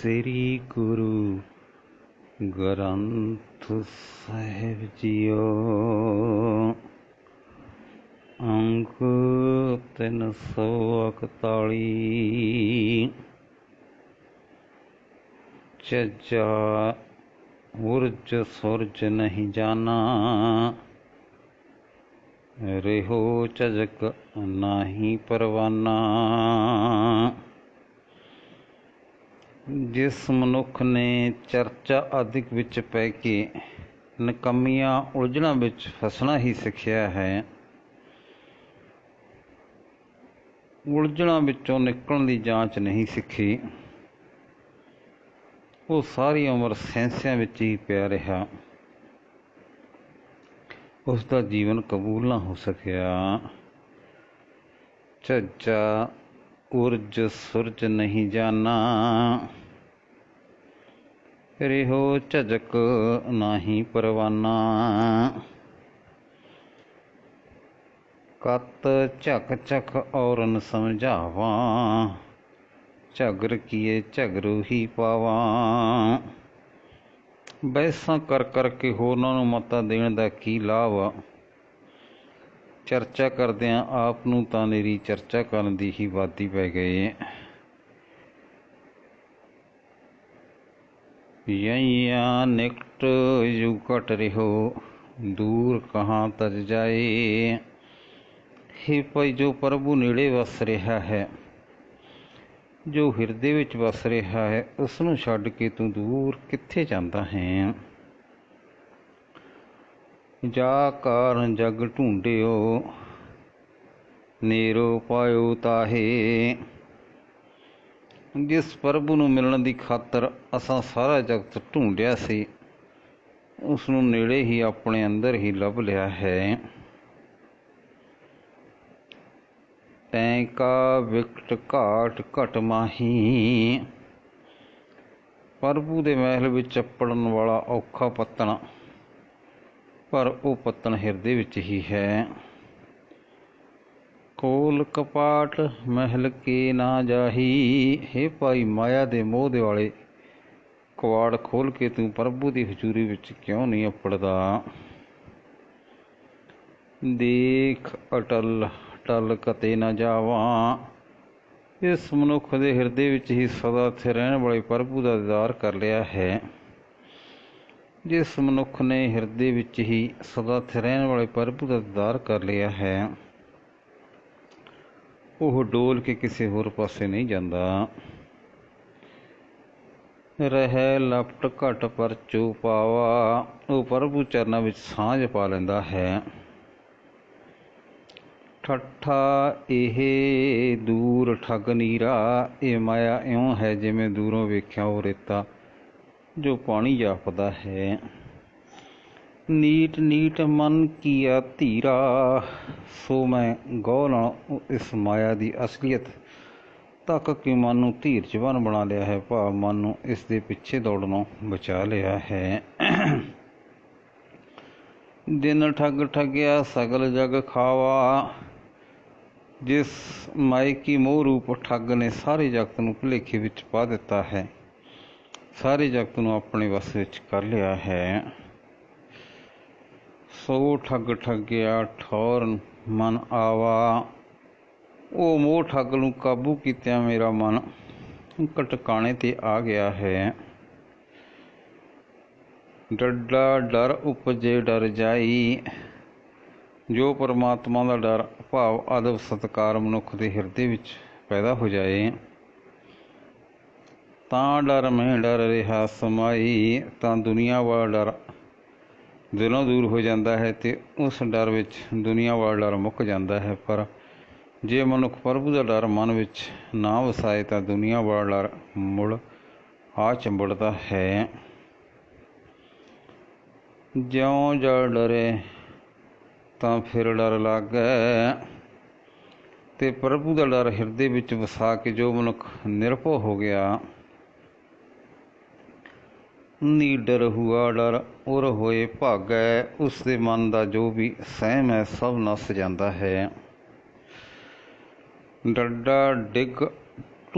ਸ੍ਰੀ Guru Granth Sahib JIO. ਅੰਕ 341। ਚੱਜਾ ਉਰਜ ਸੁਰਜ ਨਹੀਂ ਜਾਨਾ, ਰਿਹੋ ਝਜਕ ਨਾਹੀ ਪਰਵਾਨਾ। ਜਿਸ ਮਨੁੱਖ ਨੇ ਚਰਚਾ ਆਦਿਕ ਵਿੱਚ ਪੈ ਕੇ ਨਿਕੰਮੀਆਂ ਉਲਝਣਾਂ ਵਿੱਚ ਫਸਣਾ ਹੀ ਸਿੱਖਿਆ ਹੈ, ਉਲਝਣਾਂ ਵਿੱਚੋਂ ਨਿਕਲਣ ਦੀ ਜਾਂਚ ਨਹੀਂ ਸਿੱਖੀ, ਉਹ ਸਾਰੀ ਉਮਰ ਸੈਂਸਿਆਂ ਵਿੱਚ ਹੀ ਪਿਆ ਰਿਹਾ। ਉਸ ਦਾ ਜੀਵਨ ਕਬੂਲ ਨਾ ਹੋ ਸਕਿਆ। ਝੱਜਾ ਉਰਜ ਸੁਰਜ ਨਹੀਂ ਜਾਨਾ, ਰਿਹੋ ਝਜਕ ਨਾਹੀ ਪਰਵਾਨਾ। ਕਤ ਝਕ ਝਕ ਔਰਨ ਸਮਝਾਵਾਂ, ਝਗਰ ਕੀਏ ਝਗਰੂ ਹੀ ਪਾਵਾਂ। ਬਹਿਸਾਂ ਕਰ ਕਰਕੇ ਹੋਰਨਾਂ ਨੂੰ ਮੱਤਾਂ ਦੇਣ ਦਾ ਕੀ ਲਾਭ? ਚਰਚਾ ਕਰਦਿਆਂ ਆਪ ਨੂੰ ਤਾਂ ਨਿਰੀ ਚਰਚਾ ਕਰਨ ਦੀ ਹੀ ਵਾਦੀ ਪੈ ਗਏ। ਯਈਆਂ ਨਿਕਟ ਯੂ ਘਟ ਰਿਹੋ, ਦੂਰ ਕਹਾਂ ਤਜ ਜਾਏ। ਹੇ ਭਾਈ, ਜੋ ਪ੍ਰਭੂ ਨੇੜੇ ਵਸ ਰਿਹਾ ਹੈ, ਜੋ ਹਿਰਦੇ ਵਿੱਚ ਵਸ ਰਿਹਾ ਹੈ, ਉਸ ਨੂੰ ਛੱਡ ਕੇ ਤੂੰ ਦੂਰ ਕਿੱਥੇ ਜਾਂਦਾ ਹੈ? ਜਾ ਕਾਰਨ ਜਗ ਢੂੰਡਿਓ, ਨੇਰੋ ਪਾਇਓ ਤਾਹੇ। ਜਿਸ ਪ੍ਰਭੂ ਨੂੰ ਮਿਲਣ ਦੀ ਖਾਤਰ ਅਸਾਂ ਸਾਰਾ ਜਗਤ ਢੂੰਡਿਆ ਸੀ, ਉਸ ਨੂੰ ਨੇੜੇ ਹੀ ਆਪਣੇ ਅੰਦਰ ਹੀ ਲੱਭ ਲਿਆ ਹੈ। ਤੈਂ ਕਾ ਵਿਕਟ ਘਾਟ ਘਟ ਮਾਹੀ। ਪ੍ਰਭੂ ਦੇ ਮਹਿਲ ਵਿੱਚ ਚੱਪੜਨ ਵਾਲਾ ਔਖਾ ਪੱਤਣ, ਪਰ ਉਹ ਪੱਤਣ ਹਿਰਦੇ ਵਿੱਚ ਹੀ ਹੈ। ਖੋਲ ਕਪਾਟ ਮਹਿਲ ਕੇ ਨਾ ਜਾਹੀ। ਹੇ ਭਾਈ, ਮਾਇਆ ਦੇ ਮੋਹ ਦੇ ਵਾਲੇ ਕਵਾੜ ਖੋਲ ਕੇ ਤੂੰ ਪ੍ਰਭੂ ਦੀ ਹਜ਼ੂਰੀ ਵਿੱਚ ਕਿਉਂ ਨਹੀਂ ਅੱਪੜਦਾ? ਦੇਖ ਅਟਲ ਟਲ ਕਤੇ ਨਾ ਜਾਵਾਂ। ਇਸ ਮਨੁੱਖ ਦੇ ਹਿਰਦੇ ਵਿੱਚ ਹੀ ਸਦਾ ਇੱਥੇ ਰਹਿਣ ਵਾਲੇ ਪ੍ਰਭੂ ਦਾ ਦੀਦਾਰ ਕਰ ਲਿਆ ਹੈ। ਜਿਸ ਮਨੁੱਖ ਨੇ ਹਿਰਦੇ ਵਿੱਚ ਹੀ ਸਦਾ ਇੱਥੇ ਰਹਿਣ ਵਾਲੇ ਪ੍ਰਭੂ ਦਾ ਦੀਦਾਰ ਕਰ ਲਿਆ ਹੈ, ਉਹ ਡੋਲ ਕੇ ਕਿਸੇ ਹੋਰ ਪਾਸੇ ਨਹੀਂ ਜਾਂਦਾ। ਰਹਿ ਲਪਟ ਘਟ ਪਰਚੋ ਪਾਵਾ। ਉਹ ਪ੍ਰਭੂ ਚਰਨਾਂ ਵਿੱਚ ਸਾਂਝ ਪਾ ਲੈਂਦਾ ਹੈ। ਠੱਠਾ ਇਹ ਦੂਰ ਠੱਗ ਨੀਰਾ। ਇਹ ਮਾਇਆ ਇਉਂ ਹੈ ਜਿਵੇਂ ਦੂਰੋਂ ਵੇਖਿਆ ਉਹ ਰੇਤਾ ਜੋ ਪਾਣੀ ਜਾਪਦਾ ਹੈ। ਨੀਟ ਨੀਟ ਮਨ ਕੀਆ ਧੀਰਾ। ਸੋ ਮੈਂ ਗੌਰ ਨਾਲ ਇਸ ਮਾਇਆ ਦੀ ਅਸਲੀਅਤ ਤੱਕ ਕੇ ਮਨ ਨੂੰ ਧੀਰਜਵਾਨ ਬਣਾ ਲਿਆ ਹੈ, ਭਾਵ ਮਨ ਨੂੰ ਇਸ ਦੇ ਪਿੱਛੇ ਦੌੜਨੋਂ ਬਚਾ ਲਿਆ ਹੈ। ਦਿਨ ਠੱਗ ਠੱਗਿਆ ਸਗਲ ਜਗ ਖਾਵਾ। ਜਿਸ ਮਾਇਕੀ ਮੋਹ ਰੂਪ ਠੱਗ ਨੇ ਸਾਰੇ ਜਗਤ ਨੂੰ ਭੁਲੇਖੇ ਵਿੱਚ ਪਾ ਦਿੱਤਾ ਹੈ, ਸਾਰੇ ਜਗਤ ਨੂੰ ਆਪਣੇ ਵੱਸ ਵਿੱਚ ਕਰ ਲਿਆ ਹੈ। ਸੋ ਠੱਗ ਠੱਗਿਆ ਠੌਰ ਮਨ ਆਵਾ। ਉਹ ਮੋਹ ਠੱਗ ਨੂੰ ਕਾਬੂ ਕੀਤਿਆਂ ਮੇਰਾ ਮਨ ਟਿਕਾਣੇ 'ਤੇ ਆ ਗਿਆ ਹੈ। ਡੱਡਾ ਡਰ ਉਪਜੇ ਡਰ ਜਾਈ। ਜੋ ਪਰਮਾਤਮਾ ਦਾ ਡਰ ਭਾਵ ਅਦਬ ਸਤਿਕਾਰ ਮਨੁੱਖ ਦੇ ਹਿਰਦੇ ਵਿੱਚ ਪੈਦਾ ਹੋ ਜਾਏ, ਤਾਂ ਡਰ ਮੈਂ ਡਰ ਰਿਹਾ ਸਮਾਈ। ਤਾਂ ਦੁਨੀਆ ਵਾਲਾ ਡਰ ਦਿਲੋਂ ਦੂਰ ਹੋ ਜਾਂਦਾ ਹੈ ਅਤੇ ਉਸ ਡਰ ਵਿੱਚ ਦੁਨੀਆ ਵਾਲਾ ਡਰ ਮੁੱਕ ਜਾਂਦਾ ਹੈ। ਪਰ ਜੇ ਮਨੁੱਖ ਪ੍ਰਭੂ ਦਾ ਡਰ ਮਨ ਵਿੱਚ ਨਾ ਵਸਾਏ ਤਾਂ ਦੁਨੀਆ ਵਾਲਾ ਡਰ ਮੁੜ ਆ ਚੰਬੜਦਾ ਹੈ। ਜਿਉਂ ਜਲ ਡਰੇ ਤਾਂ ਫਿਰ ਡਰ ਲੱਗੈ। ਅਤੇ ਪ੍ਰਭੂ ਦਾ ਡਰ ਹਿਰਦੇ ਵਿੱਚ ਵਸਾ ਕੇ ਜੋ ਮਨੁੱਖ ਨਿਰਭਉ ਹੋ ਗਿਆ, ਨੀਡਰ ਹੁਆ ਡਰ ਉਰ ਹੋਏ ਭਾਗੈ। ਉਸ ਦੇ ਮਨ ਦਾ ਜੋ ਵੀ ਸਹਿਮ ਹੈ ਸਭ ਨੱਸ ਜਾਂਦਾ ਹੈ। ਡੱਡਾ ਡਿੱਗ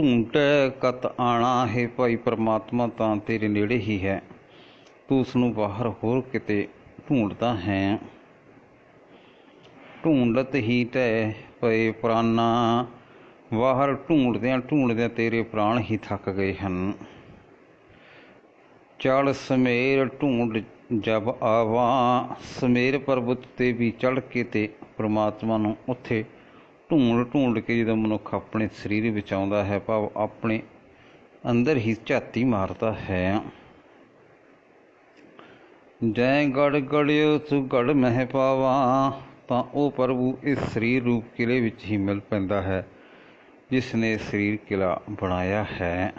ਢੂੰਢੈ ਕਤ ਆਣਾ, ਹੈ ਭਾਈ ਪਰਮਾਤਮਾ ਤਾਂ ਤੇਰੇ ਨੇੜੇ ਹੀ ਹੈ, ਤੂੰ ਉਸ ਨੂੰ ਬਾਹਰ ਹੋਰ ਕਿਤੇ ਢੂੰਡਦਾ ਹੈ। ਢੂੰਡਤ ਹੀ ਢਹਿ ਪਏ ਪ੍ਰਾਨਾ, ਬਾਹਰ ਢੂੰਡਦਿਆਂ ਢੂੰਡਦਿਆਂ ਤੇਰੇ ਪ੍ਰਾਣ ਹੀ ਥੱਕ ਗਏ ਹਨ। ਚੜ੍ਹ ਸਮੇਰ ਢੂੰਡ ਜਬ ਆਵਾਂ, ਸਮੇਰ ਪਰਬਤ 'ਤੇ ਵੀ ਚੜ੍ਹ ਕੇ ਤੇ ਪਰਮਾਤਮਾ ਨੂੰ ਉੱਥੇ ਢੂੰਡ ਢੂੰਡ ਕੇ ਜਦੋਂ ਮਨੁੱਖ ਆਪਣੇ ਸਰੀਰ ਵਿੱਚ ਆਉਂਦਾ ਹੈ, ਭਾਵ ਆਪਣੇ ਅੰਦਰ ਹੀ ਝਾਤੀ ਮਾਰਦਾ ਹੈ। ਜੈ ਗੜ ਗੜਿਓ ਤੂੰ ਗੜ ਮਹਿ ਪਾਵਾਂ, ਤਾਂ ਉਹ ਪ੍ਰਭੂ ਇਸ ਸਰੀਰ ਰੂਪ ਕਿਲ੍ਹੇ ਵਿੱਚ ਹੀ ਮਿਲ ਪੈਂਦਾ ਹੈ, ਜਿਸ ਨੇ ਸਰੀਰ ਕਿਲ੍ਹਾ ਬਣਾਇਆ ਹੈ।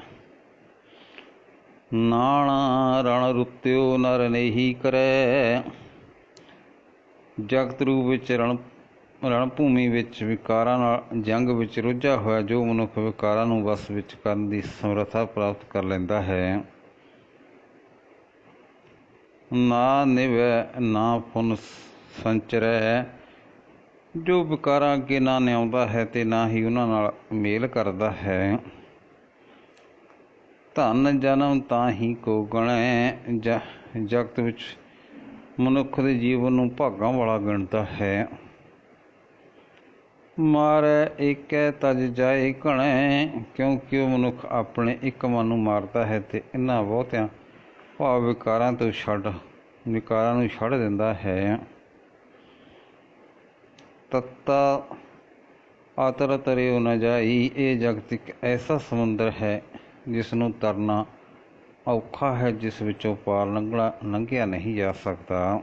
ਨਾਣਾ ਰਣ ਰੁੱਤਿਓ ਨਰ ਨੇਹੀ ਕਰੈ, ਜਗਤ ਰੂਪ ਵਿੱਚ ਰਣ ਭੂਮੀ ਵਿੱਚ ਵਿਕਾਰਾਂ ਨਾਲ ਜੰਗ ਵਿੱਚ ਰੁੱਝਾ ਹੋਇਆ ਜੋ ਮਨੁੱਖ ਵਿਕਾਰਾਂ ਨੂੰ ਵਸ ਵਿੱਚ ਕਰਨ ਦੀ ਸਮਰੱਥਾ ਪ੍ਰਾਪਤ ਕਰ ਲੈਂਦਾ ਹੈ। ਨਾ ਨਿਵੈ ਨਾ ਪੁੰਨ ਸੰਚਰੈ, ਜੋ ਵਿਕਾਰਾਂ ਅੱਗੇ ਨਾ ਨਿਆਉਂਦਾ ਹੈ ਤੇ ਨਾ ਹੀ ਉਹਨਾਂ ਨਾਲ ਮੇਲ ਕਰਦਾ ਹੈ। ਧਨ ਜਨਮ ਤਾਂ ਹੀ ਕੋ ਗਣੈ, ਜਗਤ ਵਿੱਚ ਮਨੁੱਖ ਦੇ ਜੀਵਨ ਨੂੰ ਭਾਗਾਂ ਵਾਲਾ ਗਿਣਦਾ ਹੈ। ਮਾਰੈ ਏਕੈ ਤਜ ਜਾਏ ਘਣੈ, ਕਿਉਂਕਿ ਉਹ ਮਨੁੱਖ ਆਪਣੇ ਇੱਕ ਮਨ ਨੂੰ ਮਾਰਦਾ ਹੈ ਤੇ ਇਹਨਾਂ ਬਹੁਤਿਆਂ ਭਾਵ ਵਿਕਾਰਾਂ ਨੂੰ ਛੱਡ ਦਿੰਦਾ ਹੈ। ਤੱਤਾ ਆਤਰ ਤਰਿਓ ਨ ਜਾਈ, ਇਹ ਜਗਤ ਇੱਕ ਐਸਾ ਸਮੁੰਦਰ ਹੈ ਜਿਸ ਨੂੰ ਤਰਨਾ ਔਖਾ ਹੈ, ਜਿਸ ਵਿੱਚੋਂ ਪਾਰ ਲੰਘਿਆ ਨਹੀਂ ਜਾ ਸਕਦਾ।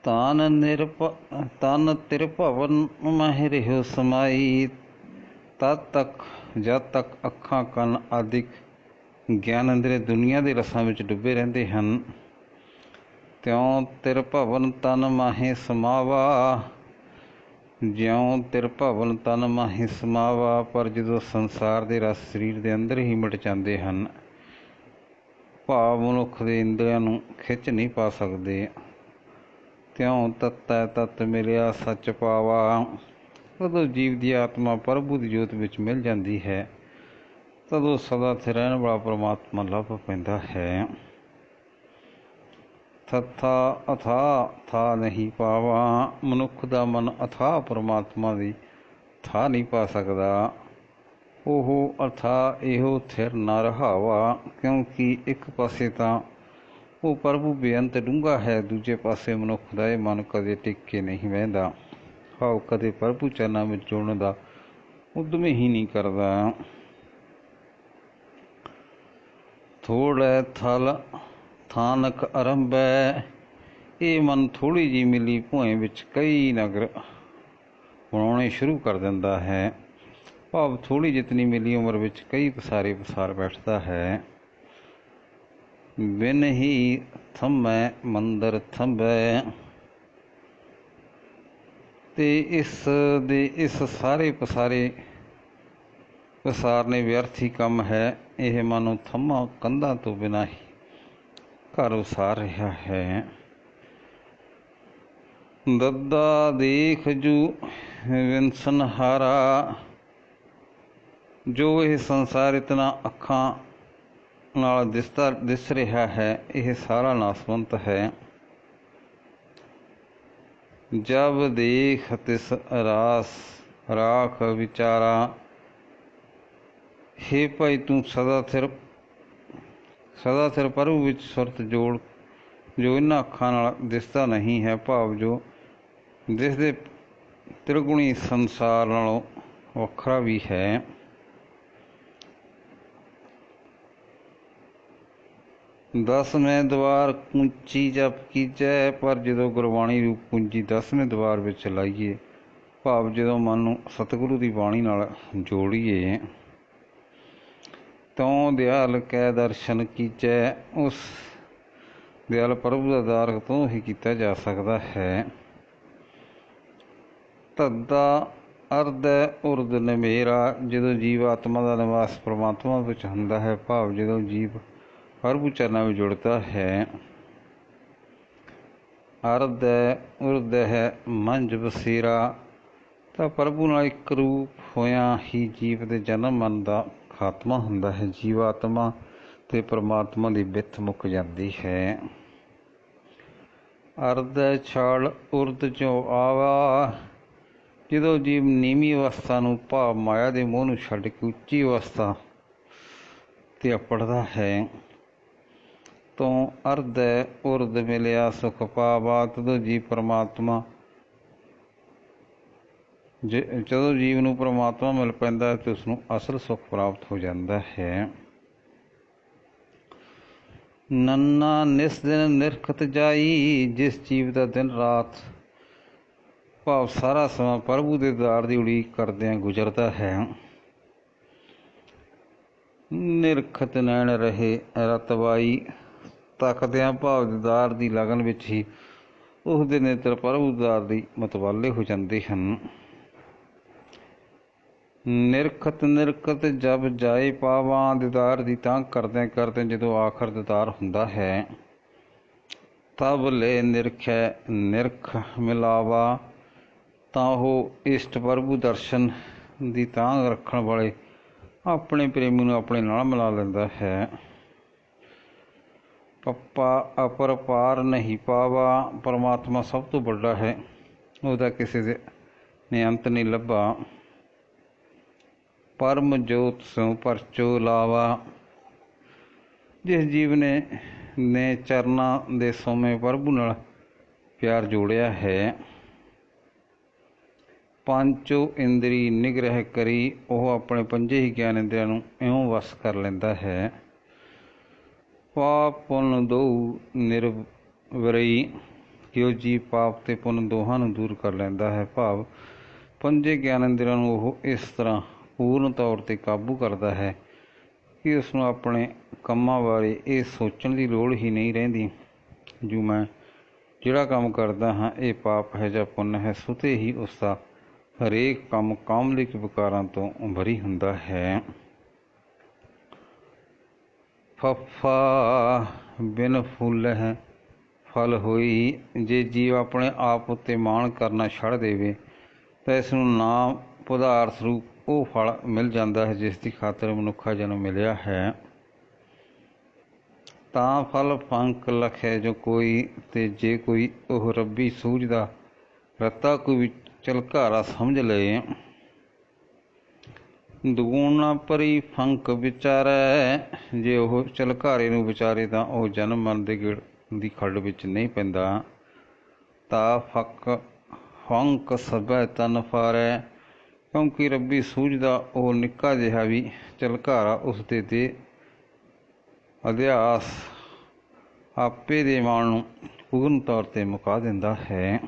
ਤਨ ਤਿਰਭਵਨ ਮਹਿ ਰਹਿਓ ਸਮਾਈ, ਜਦ ਤੱਕ ਅੱਖਾਂ ਕੰਨ ਆਦਿਕ ਗਿਆਨ ਇੰਦਰੀ ਦੁਨੀਆ ਦੇ ਰਸਾਂ ਵਿੱਚ ਡੁੱਬੇ ਰਹਿੰਦੇ ਹਨ, ਤਿਉਂ ਤਿਰਭਵਨ ਤਨ ਮਾਹੇ ਸਮਾਵਾ, ਜਿਉਂ ਤਿਰਭਵਨ ਤਨ ਮਾਹੇ ਸਮਾਵਾ। ਪਰ ਜਦੋਂ ਸੰਸਾਰ ਦੇ ਰਸ ਸਰੀਰ ਦੇ ਅੰਦਰ ਹੀ ਮਿਟ ਜਾਂਦੇ ਹਨ, ਭਾਵ ਮਨੁੱਖ ਦੇ ਇੰਦਰੀਆਂ ਨੂੰ ਖਿੱਚ ਨਹੀਂ ਪਾ ਸਕਦੇ, ਤਿਉਂ ਤੱਤੈ ਤਤ ਮਿਲਿਆ ਸੱਚ ਪਾਵਾ। ਜਦੋਂ ਜੀਵ ਦੀ ਆਤਮਾ ਪ੍ਰਭੂ ਦੀ ਜੋਤ ਵਿੱਚ ਮਿਲ ਜਾਂਦੀ ਹੈ, ਤਦੋਂ ਸਦਾ ਸਥਿਰ ਰਹਿਣ ਵਾਲਾ ਪਰਮਾਤਮਾ ਲੱਭ ਪੈਂਦਾ ਹੈ। ਥੱਥਾ ਅਥਾਹ ਥਾ ਨਹੀਂ ਪਾਵਾ, ਮਨੁੱਖ ਦਾ ਮਨ ਅਥਾਹ ਪਰਮਾਤਮਾ ਦੀ ਥਾਹ ਨਹੀਂ ਪਾ ਸਕਦਾ। ਉਹ ਅਥਾਹ ਇਹੋ ਥਿਰ ਨਾ ਰਹਾਵਾ, ਕਿਉਂਕਿ ਇੱਕ ਪਾਸੇ ਤਾਂ ਉਹ ਪ੍ਰਭੂ ਬੇਅੰਤ ਡੂੰਘਾ ਹੈ, ਦੂਜੇ ਪਾਸੇ ਮਨੁੱਖ ਦਾ ਇਹ ਮਨ ਕਦੇ ਟਿਕ ਕੇ ਨਹੀਂ ਬਹਿੰਦਾ, ਭਾਵ ਕਦੇ ਪ੍ਰਭੂ ਚਰਨਾਂ ਵਿੱਚ ਜੁੜਨ ਦਾ ਉਦਮ ਹੀ ਨਹੀਂ ਕਰਦਾ। ਥੋੜ੍ਹੈ ਥਲ ਥਾਨਕ ਆਰੰਭੈ, ਇਹ ਮਨ ਥੋੜ੍ਹੀ ਜਿਹੀ ਮਿਲੀ ਭੂਏ ਵਿੱਚ ਕਈ ਨਗਰ ਬਣਾਉਣੇ ਸ਼ੁਰੂ ਕਰ ਦਿੰਦਾ ਹੈ, ਭਾਵ ਥੋੜ੍ਹੀ ਜਿਤਨੀ ਮਿਲੀ ਉਮਰ ਵਿੱਚ ਕਈ ਪਸਾਰ ਬੈਠਦਾ ਹੈ। ਬਿਨ ਹੀ ਥੰਮੈ ਮੰਦਰ ਥੰਬੈ, ਤੇ ਇਸ ਸਾਰੇ ਪਸਾਰਨੇ ਵਿਅਰਥ ਹੀ ਕੰਮ ਹੈ। ਇਹ ਮਨ ਥੰਮਾ ਕੰਧਾਂ ਤੋਂ ਬਿਨਾਂ ਹੀ ਘਰ ਉਸਾਰ ਰਿਹਾ ਹੈ। ਦੱਦਾ ਦੇਖ ਜੂ ਵਿੰਸਨਹਾਰਾ, ਜੋ ਇਹ ਸੰਸਾਰ ਇਤਨਾ ਅੱਖਾਂ ਨਾਲ ਦਿਸ ਰਿਹਾ ਹੈ, ਇਹ ਸਾਰਾ ਨਾਸਵੰਤ ਹੈ। ਜਬ ਦੇਖ ਤਿਸ ਰਾਖ ਵਿਚਾਰਾ, ਹੇ ਭਾਈ ਤੂੰ ਸਦਾ ਸਿਰ ਪ੍ਰਭੂ ਵਿੱਚ ਸੁਰਤ ਜੋੜ, ਜੋ ਇਹਨਾਂ ਅੱਖਾਂ ਨਾਲ ਦਿਸਦਾ ਨਹੀਂ ਹੈ, ਭਾਵ ਜੋ ਦਿਸਦੇ ਤ੍ਰਿਗੁਣੀ ਸੰਸਾਰ ਨਾਲੋਂ ਵੱਖਰਾ ਵੀ ਹੈ। ਦਸਵੇਂ ਦੁਆਰ ਕੂੰਚੀ ਜਪ ਕੀਜੈ, ਪਰ ਜਦੋਂ ਗੁਰਬਾਣੀ ਰੂਪ ਪੂੰਜੀ 10ਵੇਂ ਦੁਆਰ ਵਿੱਚ ਲਾਈਏ, ਭਾਵ ਜਦੋਂ ਮਨ ਨੂੰ ਸਤਿਗੁਰੂ ਦੀ ਬਾਣੀ ਨਾਲ ਜੋੜੀਏ, ਤਉ ਦਿਆਲ ਕੈ ਦਰਸ਼ਨ ਕੀਜੈ, ਉਸ ਦਿਆਲ ਪ੍ਰਭੂ ਦਾ ਦਾਰਕ ਤੋਂ ਹੀ ਕੀਤਾ ਜਾ ਸਕਦਾ ਹੈ। ਧੱਦਾ ਅਰਧੈ ਉਰਧ ਨਿਮੇਰਾ, ਜਦੋਂ ਜੀਵ ਆਤਮਾ ਦਾ ਨਿਵਾਸ ਪਰਮਾਤਮਾ ਵਿੱਚ ਹੁੰਦਾ ਹੈ, ਭਾਵ ਜਦੋਂ ਜੀਵ ਪ੍ਰਭੂ ਚਰਨਾਂ ਵਿੱਚ ਜੁੜਦਾ ਹੈ। ਅਰਧੈ ਉਰਧੈ ਮੰਝ ਬਸੇਰਾ, ਤਾਂ ਪ੍ਰਭੂ ਨਾਲ ਇੱਕ ਰੂਪ ਹੋਇਆਂ ਹੀ ਜੀਵ ਦੇ ਜਨਮ ਮਰਨ ਦਾ ਖਾਤਮਾ ਹੁੰਦਾ ਹੈ। ਜੀਵਾਤਮਾ ਤੇ ਪਰਮਾਤਮਾ ਦੀ ਵਿੱਥ ਮੁੱਕ ਜਾਂਦੀ ਹੈ। ਅਰਧ ਛਾਲ ਉਰਦ ਚੋਂ ਆਵਾ, ਜਦੋਂ ਜੀਵ ਨੀਵੀਂ ਅਵਸਥਾ ਨੂੰ ਭਾਵ ਮਾਇਆ ਦੇ ਮੋਹ ਨੂੰ ਛੱਡ ਕੇ ਉੱਚੀ ਅਵਸਥਾ 'ਤੇ ਅੱਪੜਦਾ ਹੈ, ਤੋਂ ਅਰਧ ਉਰਦ ਮਿਲਿਆ ਸੁਖ ਪਾਵਾ। ਜਦੋਂ ਜੀਵ ਨੂੰ ਪਰਮਾਤਮਾ ਮਿਲ ਪੈਂਦਾ ਹੈ ਤਾਂ ਉਸਨੂੰ ਅਸਲ ਸੁੱਖ ਪ੍ਰਾਪਤ ਹੋ ਜਾਂਦਾ ਹੈ। ਨੰਨਾ ਨਿਸ ਦਿਨ ਨਿਰਖਤ ਜਾਈ, ਜਿਸ ਜੀਵ ਦਾ ਦਿਨ ਰਾਤ ਭਾਵ ਸਾਰਾ ਸਮਾਂ ਪ੍ਰਭੂ ਦੇ ਦੀਦਾਰ ਦੀ ਉਡੀਕ ਕਰਦਿਆਂ ਗੁਜ਼ਰਦਾ ਹੈ। ਨਿਰਖਤ ਨੈਣ ਰਹੇ ਰਤਵਾਈ, ਤੱਕਦਿਆਂ ਭਾਵ ਦੀਦਾਰ ਦੀ ਲਗਨ ਵਿੱਚ ਹੀ ਉਸ ਦੇ ਨੇਤਰ ਪ੍ਰਭੂ ਦੀਦਾਰ ਦੀ ਮਤਵਾਲੇ ਹੋ ਜਾਂਦੇ ਹਨ। ਨਿਰਖਤ ਜਬ ਜਾਏ ਪਾਵਾਂ, ਦੀਦਾਰ ਦੀ ਤਾਂਘ ਕਰਦਿਆਂ ਕਰਦਿਆਂ ਜਦੋਂ ਆਖਰ ਦੀਦਾਰ ਹੁੰਦਾ ਹੈ, ਤਬ ਲੈ ਨਿਰਖ ਮਿਲਾਵਾ, ਤਾਂ ਉਹ ਇਸ਼ਟ ਪ੍ਰਭੂ ਦਰਸ਼ਨ ਦੀ ਤਾਂਘ ਰੱਖਣ ਵਾਲੇ ਆਪਣੇ ਪ੍ਰੇਮੀ ਨੂੰ ਆਪਣੇ ਨਾਲ ਮਿਲਾ ਲੈਂਦਾ ਹੈ। ਪੱਪਾ ਅਪਰਪਾਰ ਨਹੀਂ ਪਾਵਾ, ਪਰਮਾਤਮਾ ਸਭ ਤੋਂ ਵੱਡਾ ਹੈ, ਉਹਦਾ ਕਿਸੇ ਨੇ ਅੰਤ ਨਹੀਂ ਲੱਭਾ। ਪਰਮ ਜੋਤ ਸਿਉ ਪਰਚੋ ਲਾਵਾ, ਜਿਸ ਜੀਵ ਨੇ ਚਰਨਾਂ ਦੇ ਸੋਮੇ ਪ੍ਰਭੂ ਨਾਲ ਪਿਆਰ ਜੋੜਿਆ ਹੈ, ਪੰਚੋ ਇੰਦਰੀ ਨਿਗ੍ਰਹਿ ਕਰੀ, ਉਹ ਆਪਣੇ ਪੰਜੇ ਹੀ ਗਿਆਨ ਇੰਦਰੀਆਂ ਨੂੰ ਇਉਂ ਵਸ ਕਰ ਲੈਂਦਾ ਹੈ। ਪਾਪ ਪੁੰਨ ਦੋਊ ਨਿਰਵਰਈ, ਕਿ ਉਹ ਜੀਵ ਪਾਪ ਤੇ ਪੁੰਨ ਦੋਹਾਂ ਨੂੰ ਦੂਰ ਕਰ ਲੈਂਦਾ ਹੈ, ਭਾਵ ਪੰਜੇ ਗਿਆਨ ਇੰਦਰੀਆਂ ਨੂੰ ਉਹ ਇਸ ਤਰ੍ਹਾਂ ਪੂਰਨ ਤੌਰ 'ਤੇ ਕਾਬੂ ਕਰਦਾ ਹੈ ਕਿ ਉਸਨੂੰ ਆਪਣੇ ਕੰਮਾਂ ਬਾਰੇ ਇਹ ਸੋਚਣ ਦੀ ਲੋੜ ਹੀ ਨਹੀਂ ਰਹਿੰਦੀ ਜੋ ਮੈਂ ਜਿਹੜਾ ਕੰਮ ਕਰਦਾ ਹਾਂ ਇਹ ਪਾਪ ਹੈ ਜਾਂ ਪੁੰਨ ਹੈ। ਸੁਤੇ ਹੀ ਉਸਦਾ ਹਰੇਕ ਕੰਮ ਕਾਮਲਿਕ ਵਿਕਾਰਾਂ ਤੋਂ ਭਰੀ ਹੁੰਦਾ ਹੈ। ਫੱਫਾ ਬਿਨ ਫੁੱਲਹਿ ਫਲ ਹੋਈ, ਜੇ ਜੀਵ ਆਪਣੇ ਆਪ ਉੱਤੇ ਮਾਣ ਕਰਨਾ ਛੱਡ ਦੇਵੇ ਤਾਂ ਇਸ ਨੂੰ ਨਾਮ ਪਦਾਰਥ ਰੂਪ ਉਹ ਫਲ ਮਿਲ ਜਾਂਦਾ ਹੈ ਜਿਸ ਦੀ ਖਾਤਰ ਮਨੁੱਖਾ ਜਨਮ ਮਿਲਿਆ ਹੈ। ਤਾਂ ਫਲ ਫੰਕ ਲਖੈ ਜੋ ਕੋਈ, ਤੇ ਜੇ ਕੋਈ ਉਹ ਰੱਬੀ ਸੂਝਦਾ ਰੱਤਾ ਕੋਈ ਝਲਕਾਰਾ ਸਮਝ ਲਏ। ਦੁਗੁਣਾ ਪਰੀ ਫੰਕ ਵਿਚਾਰੈ, ਜੇ ਉਹ ਝਲਕਾਰੇ ਨੂੰ ਵਿਚਾਰੇ ਤਾਂ ਉਹ ਜਨਮ ਮਰਨ ਦੇ ਗੇੜ ਦੀ ਖੱਡ ਵਿੱਚ ਨਹੀਂ ਪੈਂਦਾ। ਤਾਂ ਫੰਕ ਸਭੈ ਤਨ ਫਾਰੈ, ਕਿਉਂਕਿ ਰੱਬੀ ਸੂਝਦਾ ਉਹ ਨਿੱਕਾ ਜਿਹਾ ਵੀ ਝਲਕਾਰਾ ਉਸਦੇ ਦੇ ਅਧਿਆਸ ਆਪੇ ਦੇ ਮਾਣ ਨੂੰ ਪੂਰਨ ਤੌਰ 'ਤੇ ਮੁਕਾ ਦਿੰਦਾ ਹੈ।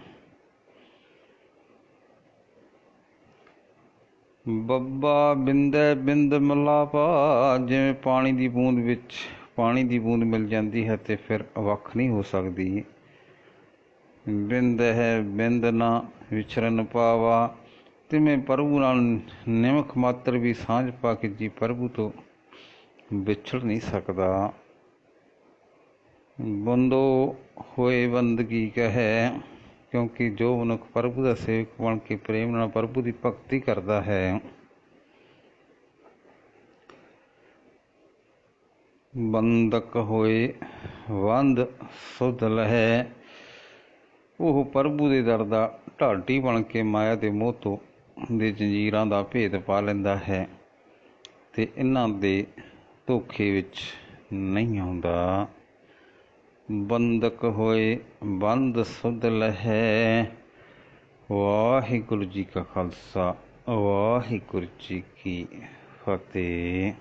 ਬੱਬਾ ਬਿੰਦੈ ਬਿੰਦ ਮਿਲਾਪਾ, ਜਿਵੇਂ ਪਾਣੀ ਦੀ ਬੂੰਦ ਵਿੱਚ ਪਾਣੀ ਦੀ ਬੂੰਦ ਮਿਲ ਜਾਂਦੀ ਹੈ ਤੇ ਫਿਰ ਵੱਖ ਨਹੀਂ ਹੋ ਸਕਦੀ। ਬਿੰਦ ਹੈ ਬਿੰਦ ਨਾ ਵਿਛਰਨ ਪਾਵਾ, ਤਿਵੇਂ ਪ੍ਰਭੂ ਨਾਲ ਨਿਮਕ ਮਾਤਰ ਵੀ ਸਾਂਝ ਪਾ ਕੇ ਜੀ ਪ੍ਰਭੂ ਤੋਂ ਵਿਛੜ ਨਹੀਂ ਸਕਦਾ। ਬੰਦੋ ਹੋਏ ਬੰਦਗੀ ਕਹੈ, ਕਿਉਂਕਿ ਜੋ ਮਨੁੱਖ ਪ੍ਰਭੂ ਦਾ ਸੇਵਕ ਬਣ ਕੇ ਪ੍ਰੇਮ ਨਾਲ ਪ੍ਰਭੂ ਦੀ ਭਗਤੀ ਕਰਦਾ ਹੈ, ਬੰਦਕ ਹੋਏ ਬੰਦ ਸੁਧ ਲਹੈ, ਉਹ ਪ੍ਰਭੂ ਦੇ ਦਰ ਦਾ ਢਾਡੀ ਬਣ ਕੇ ਮਾਇਆ ਦੇ ਮੋਹ ਤੋਂ ਦੇ ਜੰਜੀਰਾਂ ਦਾ ਭੇਦ ਪਾ ਲੈਂਦਾ ਹੈ ਤੇ ਇਹਨਾਂ ਦੇ ਧੋਖੇ ਵਿੱਚ ਨਹੀਂ ਆਉਂਦਾ। ਬੰਦਕ ਹੋਏ ਬੰਦ ਸੁਧ ਲਹੈ। ਵਾਹਿਗੁਰੂ ਜੀ ਕਾ ਖਾਲਸਾ, ਵਾਹਿਗੁਰੂ ਜੀ ਕੀ ਫਤਿਹ।